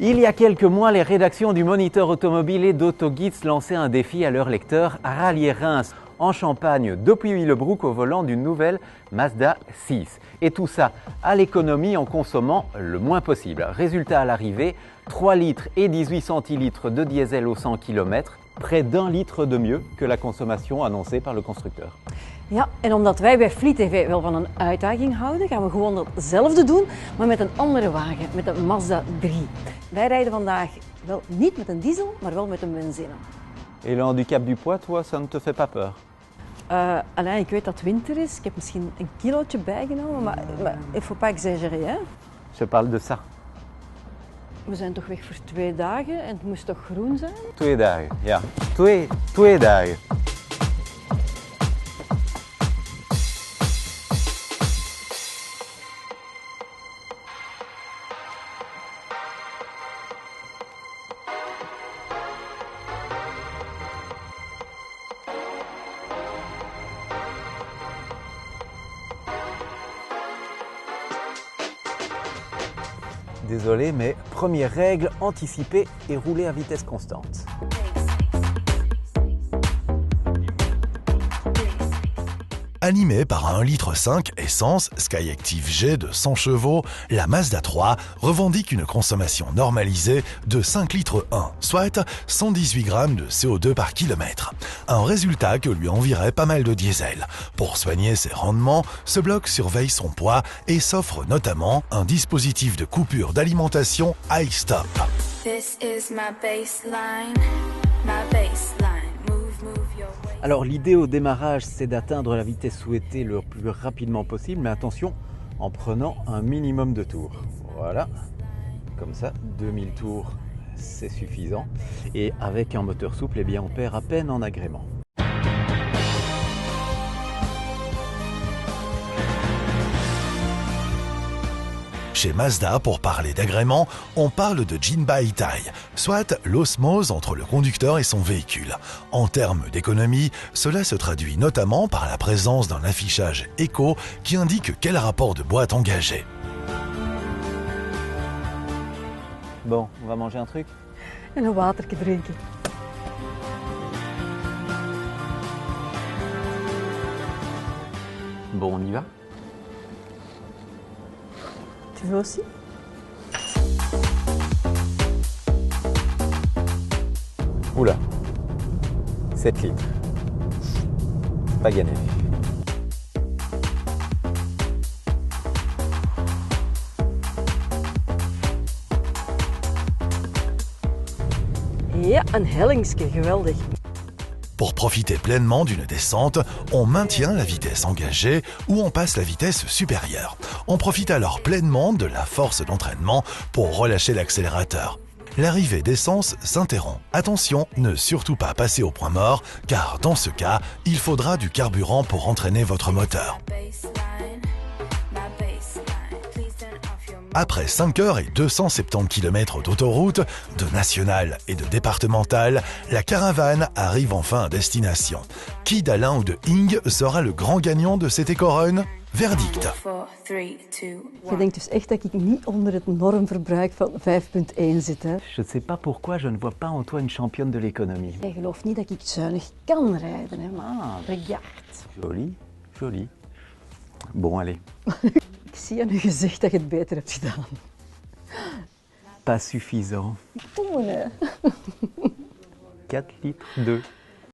Il y a quelques mois, les rédactions du Moniteur automobile et d'Autoguides lançaient un défi à leurs lecteurs à rallier Reims en Champagne depuis Willebroek au volant d'une nouvelle Mazda 6. Et tout ça à l'économie en consommant le moins possible. Résultat à l'arrivée, 3 litres et 18 centilitres de diesel au 100 km, près d'1 litre de mieux que la consommation annoncée par le constructeur. Ja, en omdat wij bij Fleet TV wel van een uitdaging houden, gaan we gewoon hetzelfde doen, maar met een andere wagen, met een Mazda 3. Wij rijden vandaag wel niet met een diesel, maar wel met een benzine. Et le handicap du poids, toi, ça ne te fait pas peur? Alain, ik weet dat het winter is, ik heb misschien een kilootje bijgenomen, maar il faut pas exagérer, hè? Je parle de ça. We zijn toch weg voor 2 dagen en het moest toch groen zijn? 2 dagen, ja. 2 dagen. Désolé, mais première règle, anticiper et rouler à vitesse constante. Animée par un 1,5 litre essence Skyactiv G de 100 chevaux, la Mazda 3 revendique une consommation normalisée de 5 litres 1, soit 118 grammes de CO2 par kilomètre. Un résultat que lui envierait pas mal de diesel. Pour soigner ses rendements, ce bloc surveille son poids et s'offre notamment un dispositif de coupure d'alimentation iStop. This is my baseline, my baseline. Alors l'idée au démarrage, c'est d'atteindre la vitesse souhaitée le plus rapidement possible, mais attention, en prenant un minimum de tours. Voilà, comme ça, 2000 tours, c'est suffisant. Et avec un moteur souple, eh bien, on perd à peine en agrément. Chez Mazda, pour parler d'agrément, on parle de Jinbaitai, soit l'osmose entre le conducteur et son véhicule. En termes d'économie, cela se traduit notamment par la présence d'un affichage éco qui indique quel rapport de boîte engagé. Bon, on va manger un truc? En een watertje drinken. Bon, on y va? Tu veux aussi? Oula, 7 litres. Pas gagné. Ja, een hellingsje, geweldig. Pour profiter pleinement d'une descente, on maintient la vitesse engagée ou on passe la vitesse supérieure. On profite alors pleinement de la force d'entraînement pour relâcher l'accélérateur. L'arrivée d'essence s'interrompt. Attention, ne surtout pas passer au point mort, car dans ce cas, il faudra du carburant pour entraîner votre moteur. Après 5 heures et 270 km d'autoroute, de nationale et de départementale, la caravane arrive enfin à destination. Qui d'Alain ou de Ing sera le grand gagnant de cette éco-run? Verdict. 4, 3, 2, 1. Je denkt dus echt dat ik niet onder het normverbruik van 5,1 zit, hè? Je ne sais pas pourquoi je ne vois pas en toi une championne de l'économie. Jij gelooft niet dat ik zuinig kan rijden, hè? Maar regarde. Joli, joli. Bon, allez. Ik zie aan uw gezicht dat je het beter hebt gedaan. Pas suffisant. Toen, hè? 4 litres 2.